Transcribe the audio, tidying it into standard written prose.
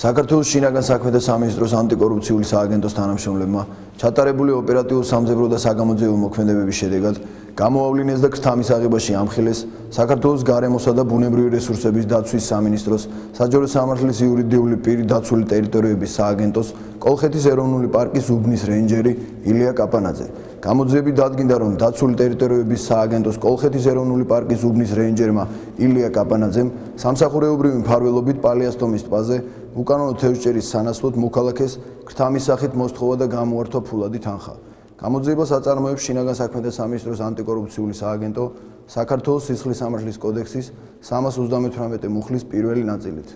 საქართველოს შინაგან საქმეთა სამინისტროს ანტიკორუფციული სააგენტოს თანამშრომლებმა ჩატარებული ოპერატიულ სამძებრო და საგამოძიებო მოქმედებების შედეგად გამოავლინეს და ქრთამის აღებაში ამხილეს საქართველოს გარემოსა და ბუნებრივი რესურსების დაცვის სამინისტროს საჯარო სამართლის იურიდიული პირი დაცული ტერიტორიების სააგენტოს კოლხეთის ეროვნული პარკის უბნის რეინჯერი ილია კაპანაძე. გამოძიებით დადგინდა, რომ დაცული ტერიტორიების სააგენტოს კოლხეთის ეროვნული პარკის უბნის რეინჯერმა ილია კაპანაძემ სამსახურეობრივი მფარველობით პალიასტომის ტბაზე უკანონო თევზჭერის სანაცვლოდ მოქალაქეს ქრთამის სახით მოსთხოვა და გამოართვა ფულადი თანხა. გამოძიებას აწარმოებს შინაგან საქმეთა სამინისტროს ანტიკორუფციული სააგენტო საქართველოს სისხლის სამართლის კოდექსის 338 მუხლის პირველი ნაწილით.